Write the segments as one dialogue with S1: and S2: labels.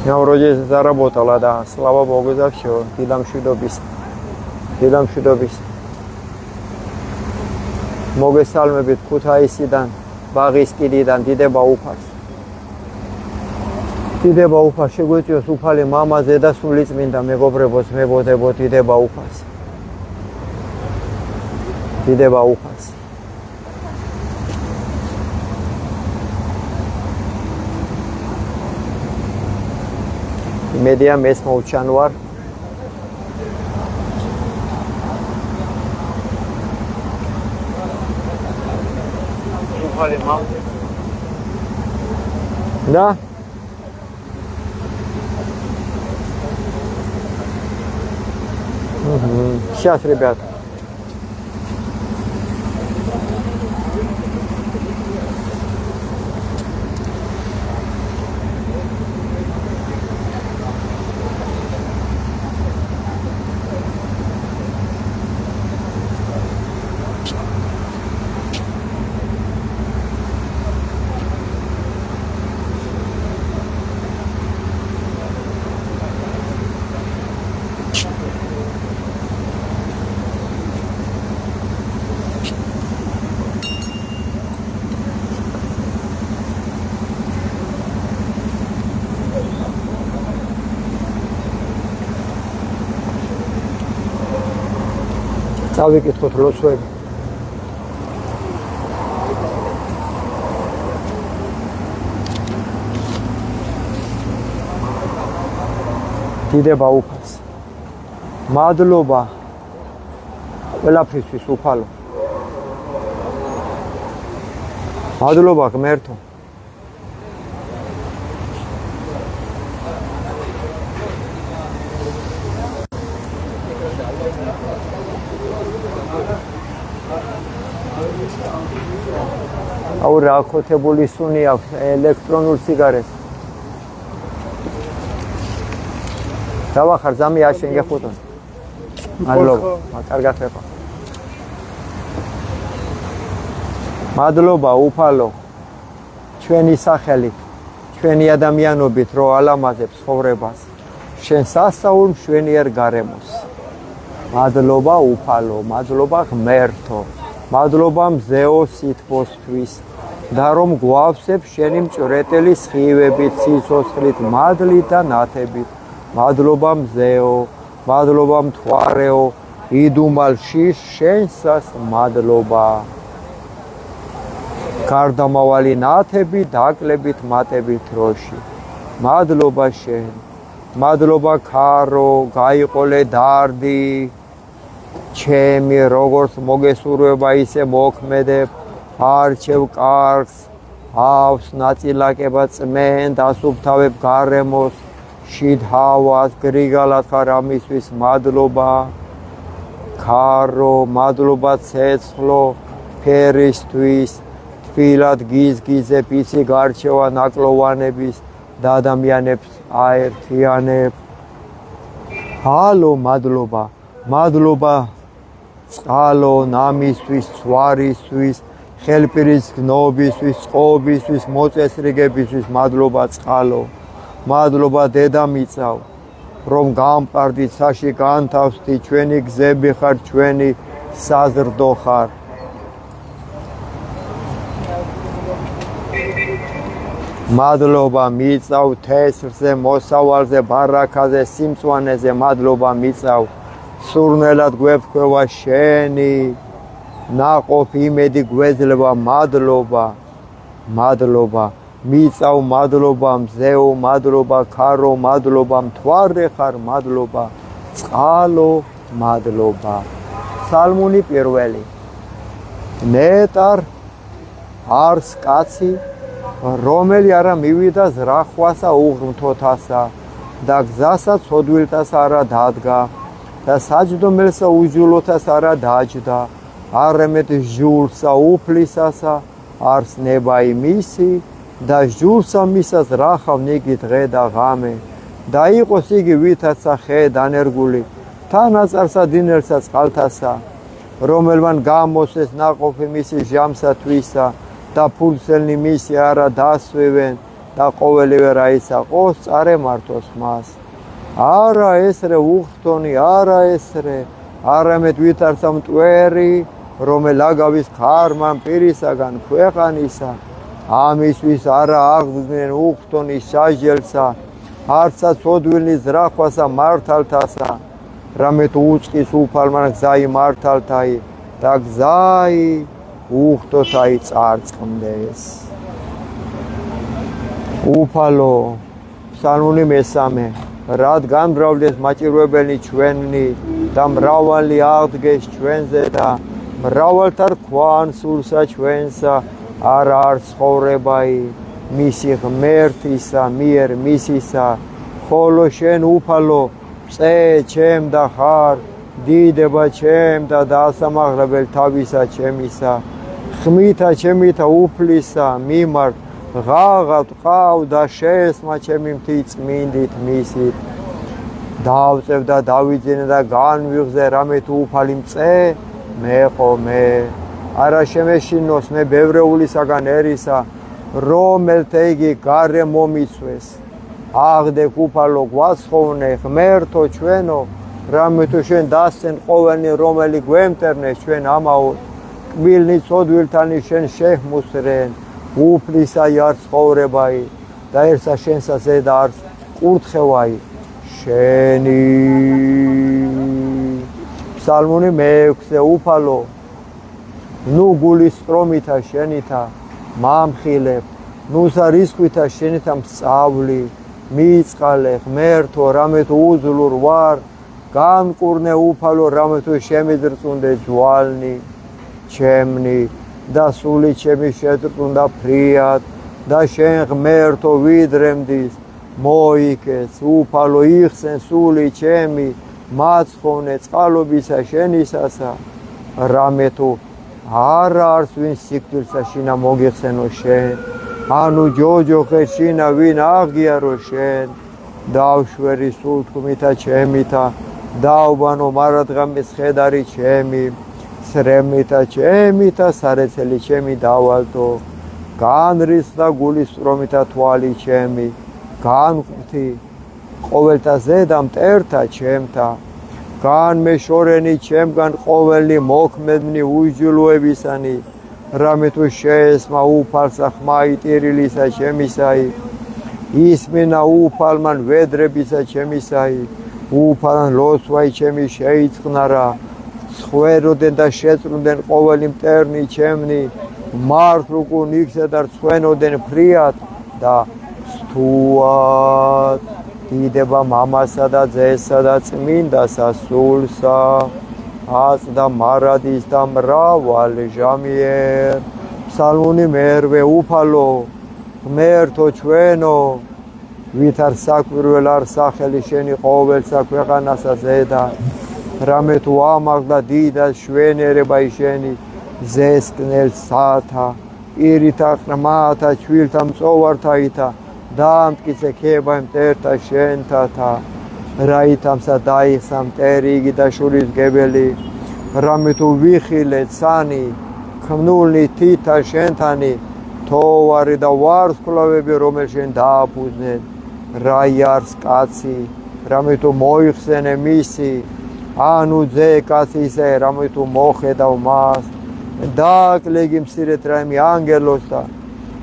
S1: Я вроде заработала, да. Слава Богу за все. Дидам шудобис. მოგესალმებით ქუთაისიდან, ბაღის კიდიდან, დიდება უფალს. დიდება უფალს შეგვეწიოს უფალი მამა, ზედა სული წმინდა მეგობრებოს, მებოდებო დიდება უფალს. დიდება უფალს. მედია მეს მოვჩან ვარ. Да? Сейчас, ребят. Წავიკითხოთ ლოცვები. დიდება უფალს. მადლობა ყველაფრისთვის უფალო. მადლობა ღმერთო. აუ რა ხოთებული სუნი აქვს ელექტრონულ სიგარეტს. დავახარ ზამი აშენ გეხუთონ. მადლობა, კარგად ხება. მადლობა უფალო. ჩვენი სახელით, ჩვენი ადამიანობით რო ალამაზებს ცხოვრებას. შენ სასაურ მშვენიერ გარემოს. მადლობა უფალო, მადლობა ღმერთო. მადლობა მზეო სითბოსთვის და რომ გვავსებ შენი მჭრეტელი სხივებით, სიცოცხლით, მადლით და ნათებით. მადლობა მზეო, მადლობა მთვარეო, იდუმალში შენსას მადლობა. გარდამავალი ნათები, დაკლებით მატებით დროში. მადლობა შენ. მადლობა ქარო, გაიყოლე დარდი. ჩემი როგორც მოგესურვება ისე მოქმედებ, არჩევ კარგს, ჰავს ნაწილაკება წმენ, დასუფთავებ გარემოს, შიდ ჰავას, გრიგალად ხარ ამისთვის მადლობა. ქარო, მადლობა ცეცხლო, ფერისთვის, თბილად გიზგიზებ, იცი გარჩევა ნაკლოვანების და ადამიანებს აერთიანებ. ჰალო, მადლობა. მადლობა წყალო, ნამისთვის, ცვარისთვის, ხელპირის გნობისთვის, წყობისთვის, მოწესრიგებისთვის, მადლობა წყალო. მადლობა დედამიწაო, რომ გამყარდით, საში განთავსდი, ჩვენი გზები ხარ, ჩვენი საზრდო ხარ. მადლობა მიწავ თესრზე, მოსავალზე, ბარაქაზე, სიმწვანეზე, მადლობა მიწავ. სურნელად გვეფქვევა შენი ნაყოფი იმედი გვეძლება მადლობა. მადლობა მიწავ, მადლობა მზეო, მადლობა ქარო, მადლობა მთვარე ხარ, მადლობა წყალო, მადლობა. სალმუნი პირველი. ნეტარ არს კაცი, რომელი არა მივიდა ზრახვასა უღრმთოთასა და გზასა ცოდვილთას არა დადგა. და საჯდომელსა უჯულოთას არა დაჯდა, არემეთ ჟულსა უფლისასა არს ნება იმისი და ჟულსა მისას რახავ ნიგი დღე და ღამე და იყოს იგი ვითაცა ხე დანერგული თანაწარსა დინელსა წყალთასა რომელმან გამოსეს ნაყოფი მისი ჟამსა თვისა და ფულსელნი მისი არა დასვევენ და ყოველივე რა ისაყოს წარემართოს მას. არა ესრე უხტონი, არა ესრე, არამედ ვითარცა მტვერი, რომელ აგავის ხარმან პირისაგან ქვეყანისა, ამისთვის არა აღგზნიან უხტონის საჟელსა, არცა ცოდვილის ზრახვასა მართალთასა, რამე თუ უწყის უფალმან გზაი მართალთაი და გზაი უხტოთაი წარწყმდეს. უფალო, ფსალმუნი მესამე, რადგან მრავლდეს მაჭირვებელი ჩვენი და მრავალი აღდგეს ჩვენზე და მრავალთა რქვან სულსა ჩვენსა, არა არ ცხოვრებაი მისი ღმერთისა მიერ მისისა, ხოლო შენ უფალო წე ჩემ და ხარ დიდება ჩემ და დასამაღლებელ თავისა ჩემისა, ხმითა ჩემითა უფლისა მიმართ ღაღავ ტყავ და შესმა ჩემი მთიწმინდით მისით. დავწევ და დავიძინე და განვიღზე რამე თუ უფალი მწე მეყო მე. არა შემეშინოს მე ბევრეულისაგან ერისა, რომელთა იგი გარე მომიცვეს. აღდექ უფალო გვაცხოვნე ღმერთო ჩვენო, რამე თუ შენ დასცენ ყოველნი რომელი გვემტერნეს ჩვენ ამაო, კბილნი ცოდვილთანი შენ შეჰმუსრენ, უფლისაი არ ცხოვრებაი და ერთსა შენსა ზედა არ კურთხევაი შენი. ფსალმუნი მეექვსე უფალო, ნუ გულის სტრომითა შენითა მამხილებ, ნუსა რისხვითა შენითა მსწავლი, მიწყალე ღმერთო რამე თუ უძლურ ვარ, განკურნე უფალო რამე თუ შემიძრწუნდე ძვალნი ჩემნი და სული ჩემი შეწრწუნდა ფრიად და შენ ღმერთო ვიდრემდის მოიქეს. უფალო იხსენ სული ჩემი, მაცხოვნე წყალობისა შენისასა, რამე თუ არა არს ვინ სიკვდილსა შინა მოგიხსენო შენ, ანუ ჯოჯოხე შინა ვინ აღიარო შენ. დავშვერი სულ თქმითა ჩემითა, დავბანო მარადღამის ხედარი ჩემი, სრემითა ჩემითა სარეცელი ჩემი დავალთო, განრისხდა გულის სტრომითა თვალი ჩემი, განღვთი ყოველთა ზედა მტერთა ჩემთა, განმეშორენი ჩემგან ყოველი მოქმედნი უჯილოებისანი, რამე თუ შეესმა უფალსა ხმა იტირილისა ჩემისაი, ისმინა უფალმან ვედრებისა ჩემისაი, უფალან ლოცვაი ჩემი შეიწყნარა, ცხვეროდნენ და შეწრუნდნენ ყოველი მტერნი ჩემნი, მართლუკუნ იქსა და რცხვენოდნენ ფრიად და სტუად. დიდება მამასა და ძესა და წმინდასა სულსა, აწდა მარადის და მრავალ ჟამიერ. ფსალმუნი მერვე უფალო, ღმერთო ჩვენო, ვითარ საკვირველ არ სახელი შენი ყოველსა ქვეყანასა ზედა, რამე თუ ამაღლა დიდად შვენიერებაი შენი ზესკნელ სათა, პირითა ყრმათა ჩვილთა მწოვართაითა, დაამტკიცე ქება მტერთა შენთათა, რაითამსა დაიხსა მტერი იგი და შურისგებელი, რამე თუ ვიხილე ცანი, ქმნულნი თითა შენთანი, თოვარი და ვარსკვლავები რომელ შენ დააფუძნეთ, რაი არს კაცი, რამე თუ მოიხსენე მისი, ანუ ძე კაცისა რამე თუ მოხედავ მას, დააკლეგი მცირეთ რაიმე ანგელოს და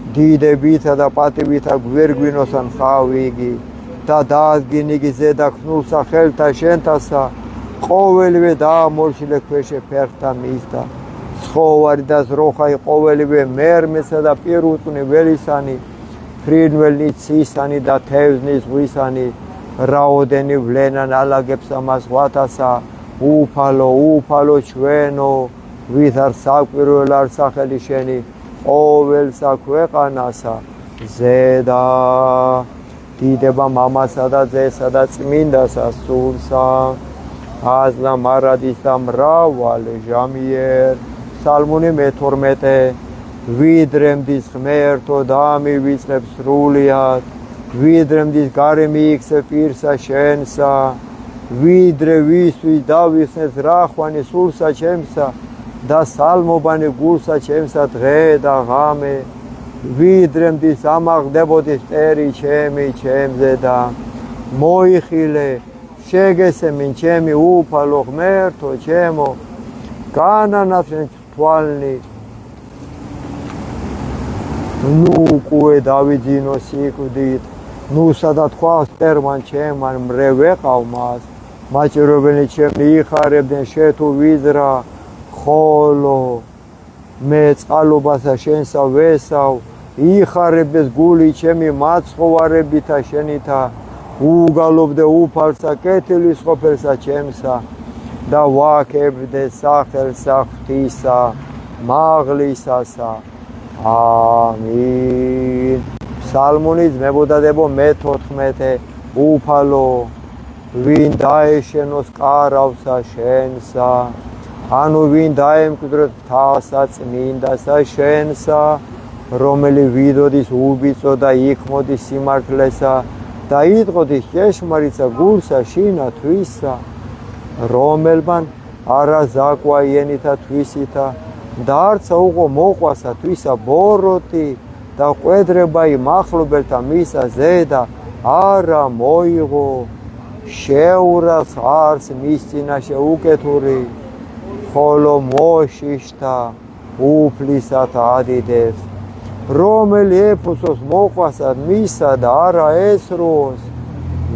S1: დიდებითა და პატივითა გვერგვინოსან ხავი იგი და დაადგინე იგი ზედა ქნულსა ხელთა შენთასა, ყოველივე დაამორჩილე ქვეშე ფერხთა მისდა, ცხოვარი და ზროხაი ყოველივე მერმესა და პირუტყვნი ველისანი, ფრინველნი ცისანი და თევზნი ზღვისანი, რაოდენი ვლენან ალაგებს ამას ღვათასა. უფალო, უფალო ჩვენო, ვითარ საკვირველ არ სახელი შენი ყოველსა ქვეყანასა ზედა. დიდება მამასა და ძესა და წმინდასა სულსა, აზლა მარადის და მრავალ ჟამიერ. ფსალმუნი მეთორმეტე, ვიდრემდის ღმერთო დამივიწყებ სრულიად, ვიდრემდის გარე მიიქცე პირსა შენსა, ვიდრე ვისთვის დავიხსნეს რახვანი სულსა ჩემსა და სალმობანი გულსა ჩემსა დღე და ღამე, ვიდრე მდის ამაღდებოდის მტერი ჩემი ჩემზე და მოიხილე შეგესემინ ჩემი უფალო ღმერთო ჩემო განანათლენ თვალნი ნუ კუე დავიძინო სიკვდით ნუ სადაც თქვას მტერმან ჩემან მრე ვეყავ მას მაჭირობენი ჩემი იხარებდნენ შე თუ ვიზრა ხოლო მე წყალობასა შენსა ვესავ იხარებდეს გული ჩემი მაცხოვარებითა შენითა უგალობდე უფალსა კეთილის ყოფილსა ჩემსა და ვაკებდე სახელსა ღვთისა მაღლისასა ამინ ფსალმუნით მებოდადებო მე-14 უფალო ვინ დაეშენოს კარავსა შენსა ანუ ვინ დაემკვიდროს თასა წმინდასა შენსა რომელი ვიდოდის უბიწო და იქმოდის სიმართლესა და იტყოდის ჭეშმარიტსა გულსა შინა თვისა რომელმან არა ზაკვა იენითა თვისითა და არცა უყო მოყვასა თვისა ბოროტი და ყვედრება იმახლობელთა მისა ზედა არა მოიღო შეურას არს მის წინაშე უკეთური ხოლო მოშიშთა უფლისათა ადიდებს რომელი ეფოსოს მოყვასა მისა და არა ესროს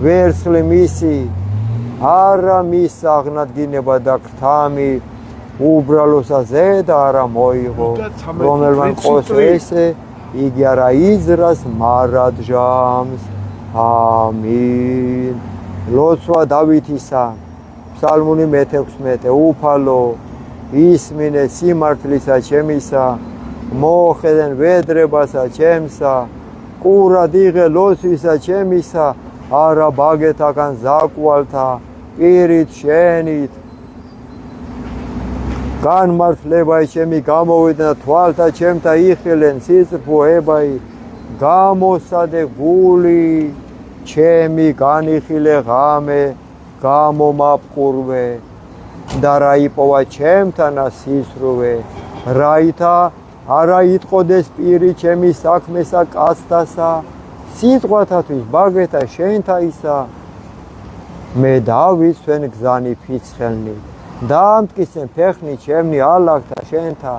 S1: ვერცხლი მისი არა მის აღნადგინება და ქთამი უბრალოსა ზედა არა მოიღო რომელმან ყოს ესე იგი არა იზრას მარადჟამს ამინ ლოცვა დავითისა ფსალმუნი მე-16 უფალო ისმინე სიმართლისა ჩემისა მოხედენ ვედრებასა ჩემსა ყურად იღე ლოცვისა ჩემისა არა ბაგეთაგან ზაკვალთა პირით შენით განმართლებაი ჩემი გამოვიდნენ და თვალთა ჩემთა იხილენ სიწრფოებაი გამოსადე გული ჩემი განიხილე ღამე გამომაპყურვე და რა იპოვა ჩემთანა სისრუვე რაითა არა იტყოდეს პირი ჩემი საქმესა კაცთასა სიტყვათათვის ბაგეთა შენთაისა მე დავიცვენ გზანი ფიცხელნი დაამტკიცენ ფეხნი ჩემნი ალაგთა შენთა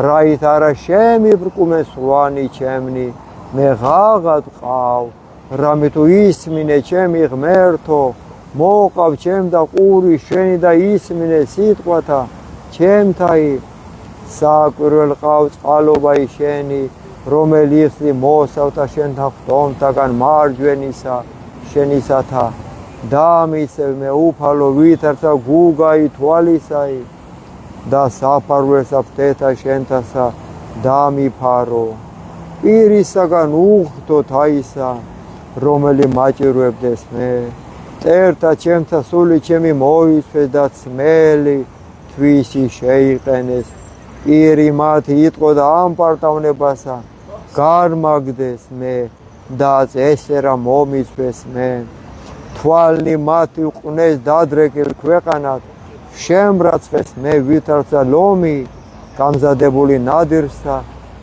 S1: რაით არა შემიბრკუმენ სვანი ჩემნი მე ღაღად ყავ რამე თუ ისმინე ჩემი ღმერთო მოყავ ჩემ და ყური შენი და ისმინე სიტყვათა ჩემთაი საკვირველ ყავ წყალობაი შენი რომელი იხსნი მოსავთა შენთა ხტომთაგან მარჯვენისა შენისათა დამიცევ მე უფალო ვითარცა გუგაი თვალისაი და საფარველსა ფთეთა შენთასა დამიფარო პირისაგან უღთო თაისა რომელი მაჭირვებდეს მე მტერთა ჩემთა სული ჩემი მოიცვეს და წმელი თვისი შეიყენეს პირი მათი იტყო და ამპარტავნებასა განმაგდეს მე და წესერა მომიცვეს მე თვალნი მათი ყვნეს დადრეკილ ქვეყანად შემრაცხეს მე ვითარცა ლომი გამზადებული ნადირსა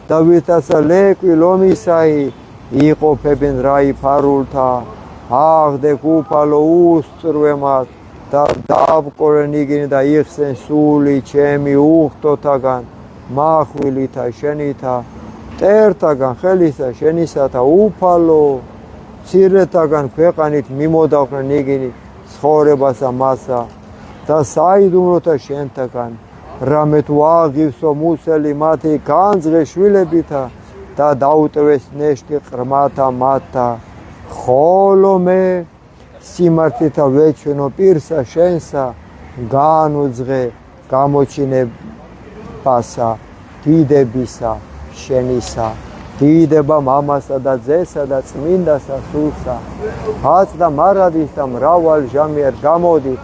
S1: და ვითარცა ლეკვი ლომისაი იყოფებენ რაი ფარულთა აღდეკ უფალო უსწრვემად და დავკორენ იგინი და იხსენ სული ჩემი უღთოთაგან მახვილითა შენითა მტერთაგან ხელისა შენისათა უფალო მცირეთაგან ქვეყანით მიმოდავრენ იგინი ცხოვრებასა მასა და საიდუმლოთა შენთაგან რამე თუ აღივსო მუსელი მათი განძღე შვილებითა და დაუტევეს ნეშტი ყრმათა მათთა ხოლო მე სიმართლითა ვეჩვენო პირსა შენსა განუძღე გამოჩინებასა დიდებისა შენისა დიდება მამასა და ძესა და წმინდასა სულსა აწდა მარადის და მრავალ ჟამიერ გამოდით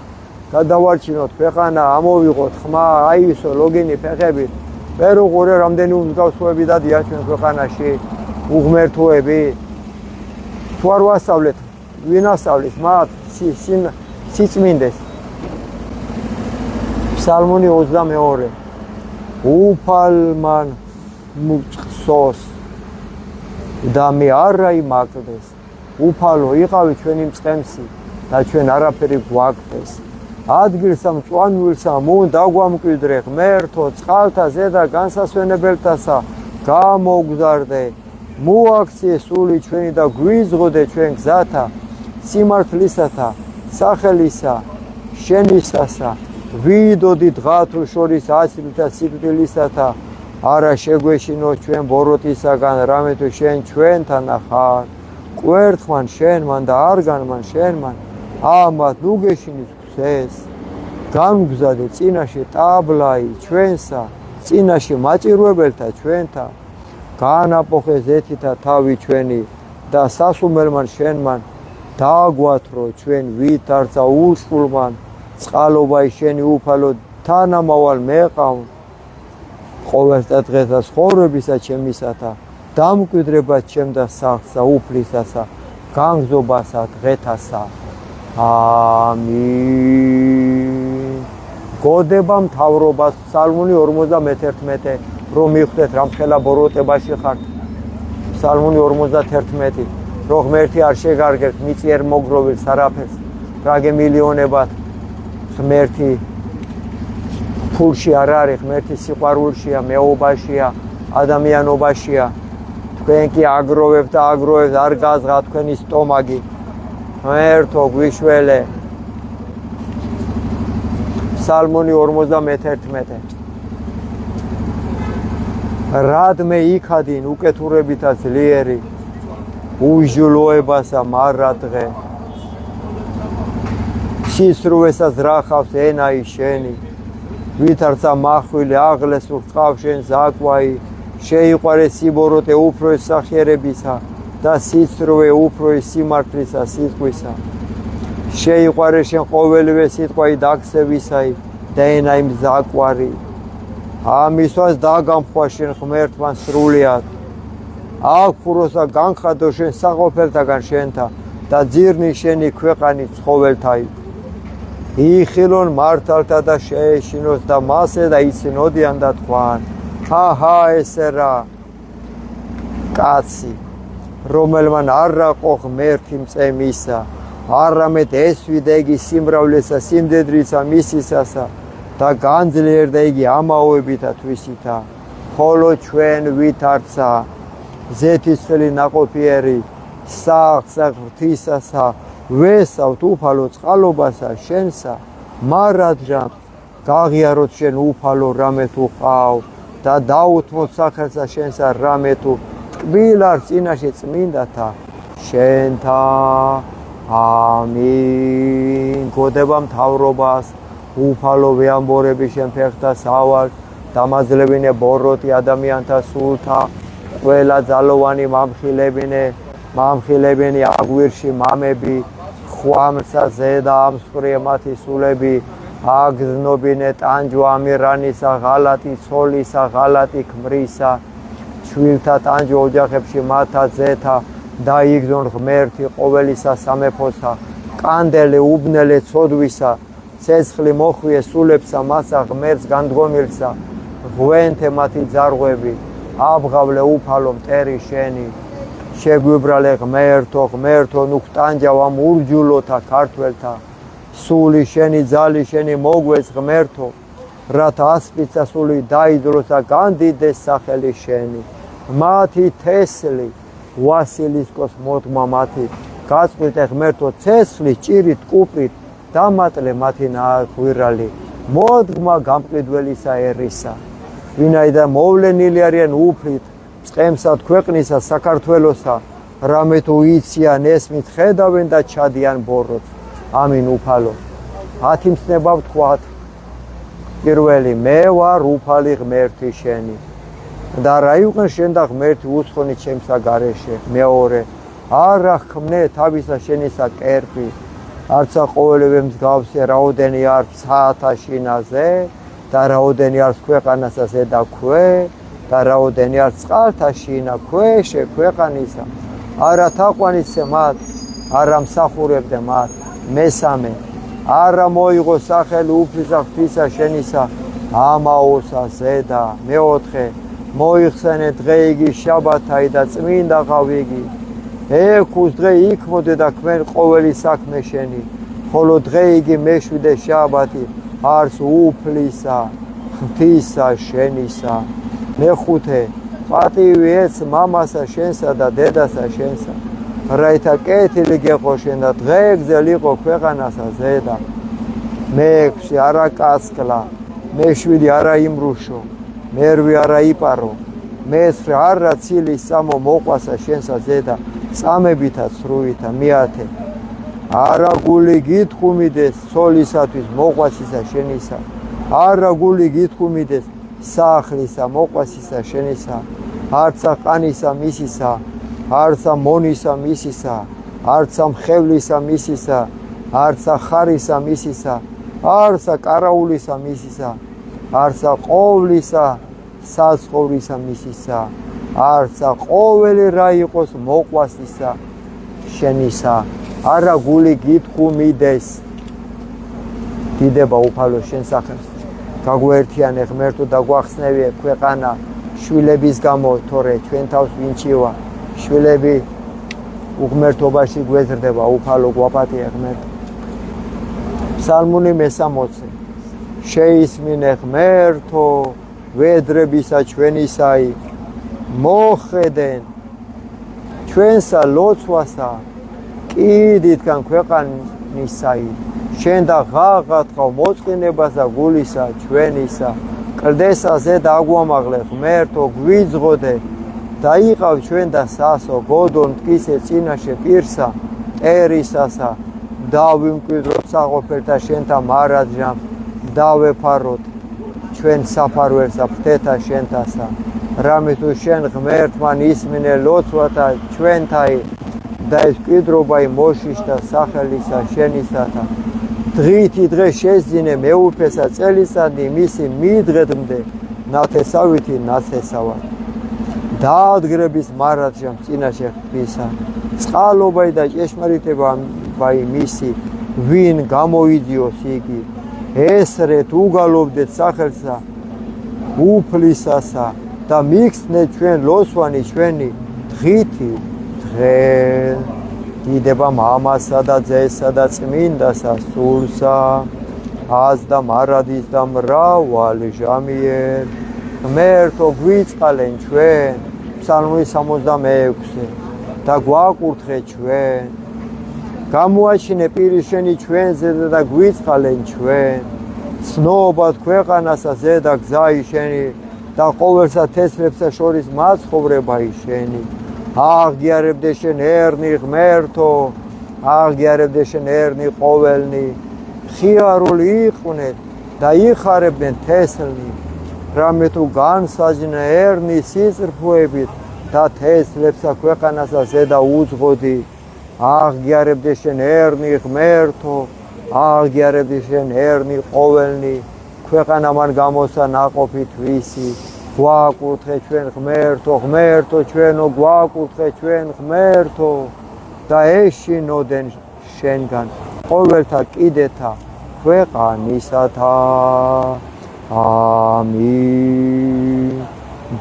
S1: გადავარჩინოთ ქვეყანა ამოვიღოთ ხმა აივსო ლოგინი ფეხებით ვერ უყურე რამდენი უმსგავსოები დადია ჩვენ ქვეყანაში უღმერთოები თუ არ ვასწავლეთ ვინ ასწავლის მათ სიწმინდეს ფსალმუნი 22 უფალმან მუწყსოს და მე არა იმაკლდეს. უფალო იყავი ჩვენი მწყემსი და ჩვენ არაფერი გვაქვს. ადგილსა მწვანვილსა მუნ დაგვამკვიდრე ღმერთო წყალთა ზედა განსასვენებელთასა გამოგზარდე. მოაქციე სული ჩვენი და გვიზღოდე ჩვენ გზათა სიმართლისათა სახელისა შენისასა. ვიდოდი დღა თუ შორის ასრულთა სიკვდილისათა არა შეგვეშინო ჩვენ ბოროტისაგან რამე თუ შენ ჩვენთან ახარ. კვერთხმან შენმან და არგანმან შენმან ამათ ნუ გეშინის გზეს. გამგზადე წინაშე ტაბლაი ჩვენსა წინაშე მაჭირვებელთა ჩვენთა. განაპოხე ზეთითა თავი ჩვენი და სასუმელმან შენმან დაგვათრო ჩვენ ვითარცა უსწულმან. წყალობაი შენი უფალო თანამავალ მეყავ ყოველთა დღესა ცხოვრებისა ჩემისათა დამკვიდრება ჩემდა სახსა უფლისასა განგზობასა დღეთასა ამინ. გოდება მთავრობას ფსალმუნი 51 რომ მიხვდეთ რამხელა ბოროტებაში ხართ. ფსალმუნი 51 რომ ღმერთი არ შეგარგებთ მიწიერ მოგროვილს არაფერს რა გემილიონებად ღმერთი ფულში არ არის, ღმერთი სიყვარულშია, მეობაშია, ადამიანობაშია. თქვენ კი აგროვებთ და აგროვებთ, არ გაზღა თქვენი სტომაგი. ღმერთო გვიშველე. ფსალმუნი 51. რადმე იქადინ უკეთურებითა ძლიერი უშჯულოებასა მარადღე. სისრუესა ზრახავს ენაი შენი. ვითარცა მახვილი აღლესურ ყავს შენ ზაკვაი. შეიყვარე სიბოროტე უფროის სახიერებისა და სისრუე უფროის სიმართლისა სიტყვისა. შეიყვარე შენ ყოველივე სიტყვაი დაგსევისაი და ენაი მზაკვარი. ამისვას დაგამხვა შენ ღმერთთან სრულიად. აღფუროსა განხადო შენ საყოფელთაგან შენთა და ძირნი შენი ქვეყანი ცხოველთაი. იხილონ მართალთა და შეეშინოს და მასე და იცინოდიან და თქვან ჰაჰა ესე რა კაცი რომელმან არ რაყო ღმერთი მწემისა არამედ ესვიდა იგი სიმრავლესა სიმდედრისა მისისასა და განძლიერდა იგი ამაოებითა თვისითა. ხოლო ჩვენ ვითარცა ზეთისხილი ნაყოფიერი სახსა ღვთისასა ვესავთ უფალო წყალობასა შენსა მარადჟამ გაღიაროთ შენ უფალო რამე თუ ყავ და დაუთმოთ სახელსა შენსა რამე თუ ტკბილარ წინაშე წმინდათა შენთა ამინ. გოდება მთავრობას უფალო ვეამბორები შენ ფეხთა სავალ დამაძლებინე ბოროტი ადამიანთა სულთა ყველა ძალოვანი მამხილებინე აგვირში მამები ხვამსა ზედა ამსხვრია მათი სულები აგზნობინე ტანჯვა ამირანისა ღალატი ცოლისა ღალატი ქმრისა ჩვილთა ტანჯვა ოჯახებში მათა ზეთა დაიგზონ ღმერთი ყოველისა სამეფოსა კანდელი უბნელე ცოდვისა ცეცხლი მოხვიე სულებსა მასა ღმერთს განდგომილსა ღვენთე მათი ძარღვები აბღავლე უფალო მტერი შენი. შეგვიბრალე ღმერთო ნუქ ტანჯავა მურჯულოთა ქართველთა სული შენი ძალი შენი მოგვეს ღმერთო რათა ასპიცა სული დაიდროსა განდიდეს სახელი შენი. მათი თესლი ვასილისკოს მოდგმა მათი გაწყვიტე ღმერთო ცეცხლით ჭირით კუპრით დამატლე მათი ნაღვირალი მოდგმა გამყიდველისა ერისა. ვინაიდან მოვლენილი არიან უფლით წყემსად ქვეყნისა საქართველოსა რამე თუ იციან ესმით ხედავენ და ჩადიან ბოროტს. ამინ უფალო. 10 მცნება ვთქვათ. პირველი მე ვარ უფალი ღმერთი შენი და რა იყვნენ შენ და ღმერთი უცხონი ჩემსა გარეშე. მეორე არა ხმნე თავისა შენისა კერპი არცა ყოველივე მსგავსი რაოდენი არის ცათა შინაზე და რაოდენი არის ქვეყანასა ზედა ქვე და რაოდენი არის წყალთა შინა ქვეშე ქვეყანისა არა თაყვანისე მათ არა მსახურებდე მათ. მესამე არა მოიღო სახელი უფლისა ღვთისა შენისა ამაოსა ზედა. მეოთხე მოიხსენე დღე იგი შაბათაი და წმინდა ღავიგი. ექვს დღე იქმოდე და ქმენ ყოველი საქმე შენი, ხოლო დღე იგი მეშვიდე შაბათი არს უფლისა, ღვთისა შენისა. მეხუთე პატივი ეც მამასა შენსა და დედასა შენსა, რაითა კეთილი გეყო შენ და დღე გზელიყო ქვეყანასა ზედა. მეექვსი არა კაცკლა, მეშვიდი არა იმრუშო, მერვი არა იპარო, მეცხრე არა ცილის სამო მოყვასა შენსა ზედა წამებითა ცრუითა. მეათე არა გული გითქმიდეს ცოლისათვის მოყვასისა შენისა, არა გული გითქმიდეს სახლისა მოყვასისა შენისა, არცა ყანისა მისისა, არცა მონისა მისისა, არცა მხევლისა მისისა, არცა ხარისა მისისა, არცა კარაულისა მისისა, არცა ყოვლისა საცხოვრისა მისისა, არცა ყოველი რა იყოს მოყვასისა შენისა. არა გული გითქმიდეს. დიდება უფალო შენ სახელს, გაგვერთიანე ღმერთო და გვახსნევიე ქვეყანა შვილების გამო, თორე ჩვენ თავს ვინჩივა შვილები უღმერთობაში გვეზრდება, უფალო გვაპატიე ღმერთო. ფსალმუნი მე-60. შეისმინე ღმერთო ვედრებისა ჩვენისაი, მოხედენ ჩვენსა ლოცვასა კიდითგან ქვეყანისაი, შენ და ღაღათხავ მოწყინებასა გულისა ჩვენისა. კლდესა ზედა აგვამაღლე ღმერთო, გვიძღოდე და იყავ ჩვენ და სასო, გოდონ მტკიცე წინაშე პირსა ტერისასა, დავიმკვიდროთ საყოფელთა შენთა მარადჟამ, დავეფაროთ ჩვენ საფარველსა ფრთეთა შენთასა. რამე თუ შენ ღმერთმან ისმინე ლოცვათა ჩვენთაი და ეს მკვიდრობაი მოშიშთა სახელისა შენისათა. დღითი დღე შეძინე მეუფესა წელიწადი მისი მიდღედმდე ნათესავითი ნათესავად. დაადგრების მარადჟამ წინაშე ღვთისა, წყალობაი და ჭეშმარიტებაი მისი, ვინ გამოიდიოს იგი. ესრეთ უგალობდეთ სახელსა უფლისასა და მიგხსნეთ ჩვენ ლოცვანი ჩვენი დღითი დღე. დიდება მამასა და ძესა და წმინდასა სულსა, ას და მარადის და მრავალი ჟამიერ. ღმერთო გვიწყალენ ჩვენ, ფსალმური 66, და გვაკურთხე ჩვენ. გამოაჩინე პირი შენი ჩვენზე და გვიწყალენ ჩვენ. ცნობად ქვეყანასა ზედა გზაი შენი და ყოველსა თესლებსა შორის მაცხოვრებაი შენი. აღგიარებდე შენ ერნი ღმერთო, აღგიარებდე შენ ერნი ყოველნი. ხიარული იყვნენ და იხარებდნენ თესლნი, რამე თუ განსაჯნა ერნი სიწრფოებით და თესლებსა ქვეყანასა ზედა უძღოდი. აღგიარებდე შენ ერნი ღმერთო, აღგიარებდე შენ ერნი ყოველნი. ქვეყანა მან გამოსა ნაყოფით ვისი. გვაკურთხე ჩვენ ღმერთო, ღმერთო ჩვენო გვაკურთხე ჩვენ ღმერთო და ეშინოდენ შენგან ყოველთა კიდეთა ქვეყანისათა. ამინ.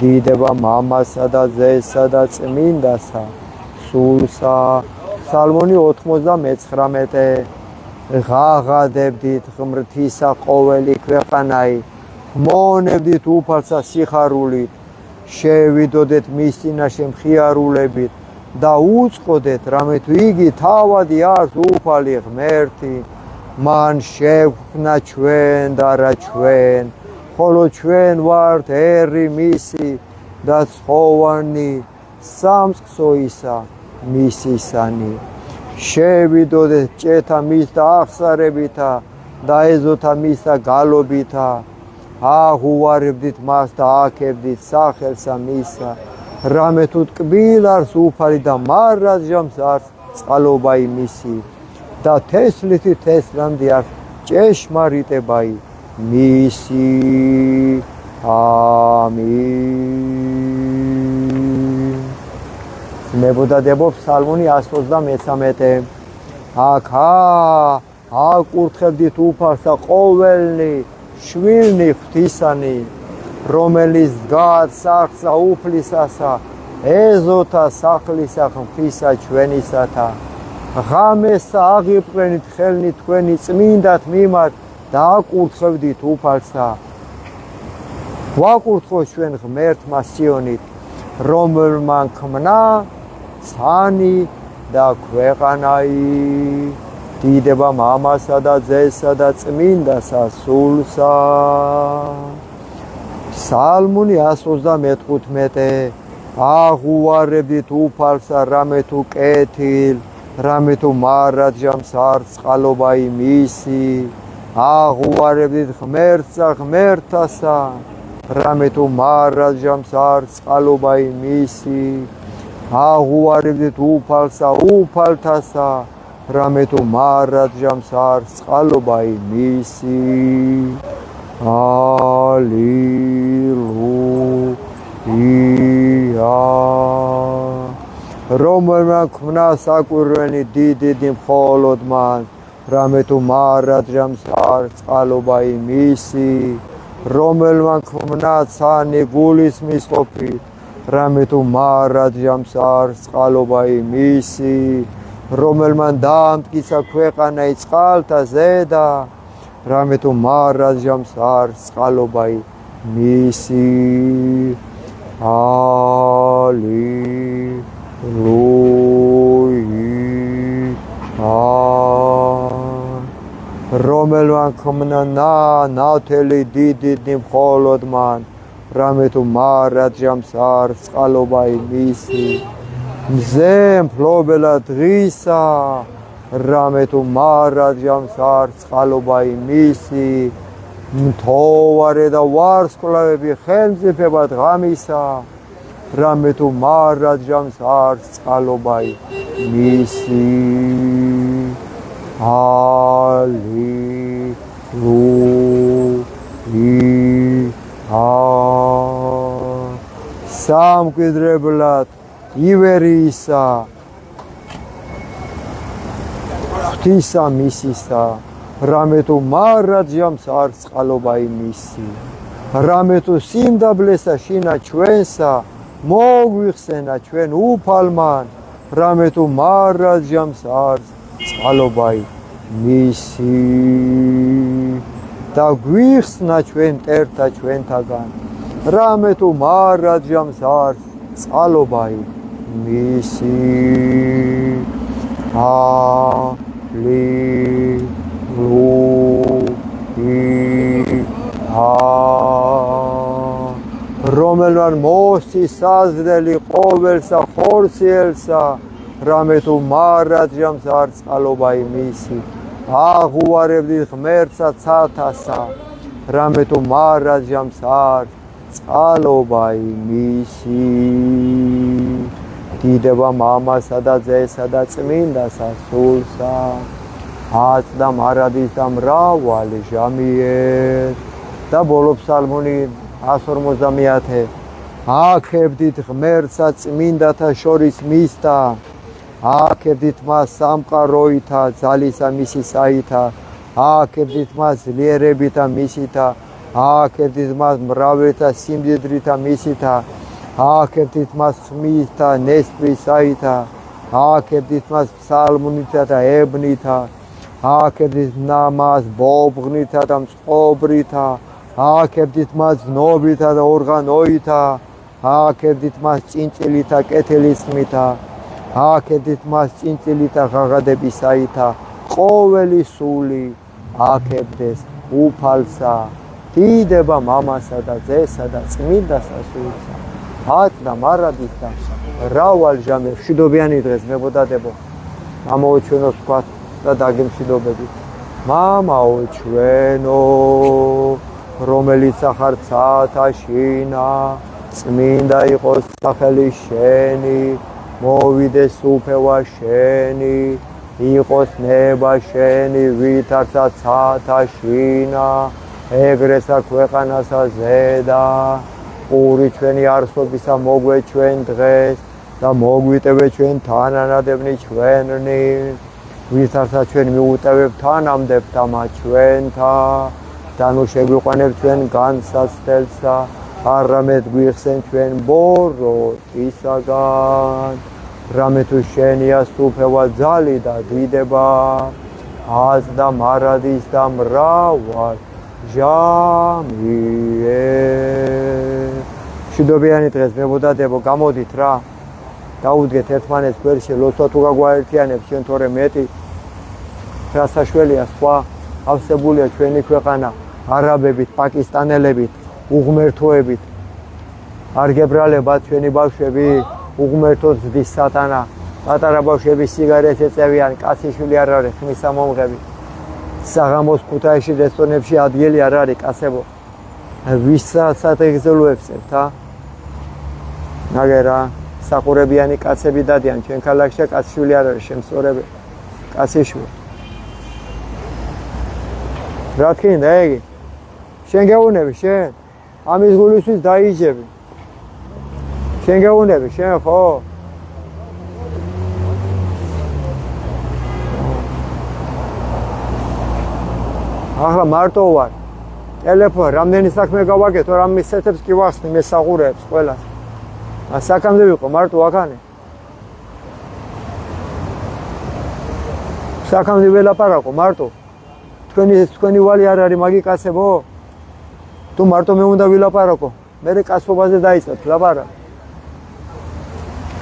S1: დიდება მამასა და ძესა და წმინდასა სულსა. ფსალმუნი 99. ღაღადებდით ღმრთისა ყოველი ქვეყანაი, მონებდით უფალსა სიხარულით, შევიდოდეთ მის წინაშე მხიარულებით და უწყოდეთ, რამე თუ იგი თავადი არს უფალი ღმერთი, მან შევქმნა ჩვენ და რა ჩვენ, ხოლო ჩვენ ვართ ერი მისი და ცხოვანი სამწყსოისა მისისანი. შევიდოდეთ ჭეთა მის და აღსარებითა და ეზოთა მის და გალობითა, აღუვარებდით მას და აკებდით სახელსა მისა. რამე თუ ტკბილ არს უფალი და მარადჟამს არს წყალობაი მისი და თესლითი თესლამდე არს ჭეშმარიტებაი მისი. ამინ. ნებოდადებო ფსალმუნი 123. აქა აკურთხებდით უფალსა ყოველნი შვილნი ღვთისანი რომელიც დგას სახლსა უფლისასა, ეზოთა სახლისა ღვთისა ჩვენისათა. ღამესა აღიბრენით ხელნი თქვენი წმინდათ მიმართ და აკურთხებდით უფალსა. ვაკურთხოთ ჩვენ ღმერთმა სიონით, რომელმა ქმნა ცანი და ქვეყანაი. დიდება მამასა და ძესსა და წმინდასა სულსა. ფსალმუნი 135. აღუარებდით უფალსა, რამე თუ კეთილ, რამე თუ მარადჟამს არ წყალობა იმისი. აღუარებდით ღმერთსა ღმერთასა, რამე თუ მარადჟამს არ წყალობა იმისი. აღუარებდით უფალსა უფალთასა, რამე თუ მარადჟამს არ წყალობა იმისი. ალილუია. რომელმა ქმნა საკვირვენი დიდი მხოლოდ მან, რამე თუ მარადჟამს არ წყალობა იმისი. რომელმა ქმნა ცანი გულისმის ყოფით, რამე თუ მარადჟამს არ წყალობა იმისი. რომელმა დაამტკიცა ქვეყანა წყალთა ზედა, რამე თუ მარადჟამს არ წყალობა იმისი. ალილუია. რომელმა ქმნა ნავთელი დიდი მხოლოდ მან, რამე თუ მარადჟამს არ წყალობა იმისი. მზე მფლობელა დღისა, რამე თუ მარადჟამს არ წყალობა იმისი. მთოვარე და ვარსკვლავები ხელმწიფება ღამისა, რამე თუ მარადჟამს არ წყალობა იმისი. ალილუია. სამკვიდრებლად ივერისა, ღვთისა მისისა, რამე თუ მარადჟამს არ წყალობა იმისი. რამე თუ სიმდაბლესა შინა ჩვენსა, მოგვიხსენა ჩვენ უფალმან, რამე თუ მარადჟამს არ წყალობა იმისი. და გვიხსნა ჩვენ მტერთა ჩვენთაგან, რამე თუ მარადჟამს არ წყალობა იმისი. რომელმა მოსის საზრდელი ყოველსა ხორციელსა, რამე თუ მარადჟამს არ წყალობა იმისი. აღუარებდით ღმერთსა ცათასა, რამე თუ მარადჟამს არ წყალობა იმისი. დიდება მამასა და ძესსა და წმინდასა სულსა. აწდა მარადის და მრავალი ჟამიერ. და ბოლო ფსალმუნი 150. აკებდით ღმერთსა წმინდათა შორის მისთა, აკებდით მას სამყაროითა ძალისა მისისაითა, აკებდით მას ძლიერებითა მისითა, აკებდით მას მრავლითა სიმდიდრითა მისითა, აკებდით მას ხმითა ნესპრისაითა, აკებდით მას ფსალმუნითა და ებნითა, აკებდით მას ბობღნითა და მწყობრითა, აკებდით მას ნობითა და ორღანოითა, აკებდით მას წინწილითა კეთილის ხმითა, აკებდით მას წინწილითა ღაღადებისაითა. ყოველი სული აკებდეს უფალსა. დიდება მამასა და ძესსა და წმინდასა სულსა. აწდა მარადის და მრავალ ჟამიერ. მშვიდობიანი დღეს მებოდადებო. მამაო ჩვენო ვთქვათ და დაგემშვიდობებით. მამაო ჩვენო, რომელიც ახარ ცათა შინა, წმინდა იყოს სახელი შენი, მოვიდეს უფევა შენი, იყოს ნება შენი, ვითარცა ცათა შინა, ეგრესა ქვეყანასა ზედა. პური ჩვენი არსობისა მოგვე ჩვენ დღეს და მოგვიტევე ჩვენ თანანადებნი ჩვენი, ვითარცა ჩვენ მიუტევებ თანამდებთა მათ ჩვენთა, და ნუ შეგვიყვანებ ჩვენ განსაცდელსა არამედ გვიხსენ ჩვენ ბოროტისაგან რამე თუ შენია სუფევა ძალი და დიდება ას და მარადის და მრავალ ჟამიე მშვიდობიანი დღეს მებოდადებო გამოდით რა დაუდგეთ ერთმანეთს გვერდში ლოცვა თუ გაგვაერთიანებს ჩვენ თორე მეტი რა საშველია სხვა ავსებულია ჩვენი ქვეყანა არაბებით პაკისტანელებით უღმერთოებით არ გებრალებათ ჩვენი ბავშვები უღმერთოდ ზდის სატანა პატარა ბავშვები სიგარეტს ეწევიან კაციშვილი არ არის ხმის ამომღები საღამოს ქუთაისში რესტორნებში ადგილი არ არის კაცებო ვისაც ატეგზელუებსებთ ნაგერა საყურებიანი კაცები დადიან ჩვენ ქალაქში კაციშვილი არ არის შემსწორები კაციშვილი რა თქინდა ეგი შენ გეუნები შენ ამის გულისთვის დაიჯები შენ გეუნები შენ ხო ახლა მარტო ვარ ტელეფონ რამდენი საქმე გავაკეთო რამ მისცეთებს კი ვახსნი მე საყურეებს ყველას საკამდე ვიყო მარტო აქანე საკამდე ველაპარაკო მარტო თქვენი ვალი არ არის მაგი კაცებო თუ მარტო მე უნდა ვილაპარაკო მე კაცობაზე დაიწყებ ლაპარაკ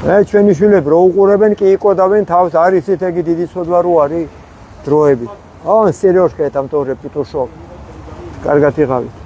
S1: მე ჩვენი შვილები რო უყურებენ კი იყოდავენ თავს არის ისეთ ეგ დიდი სოდვა რო არის დროები სერიოშკა там тоже петушок კარგად იღავით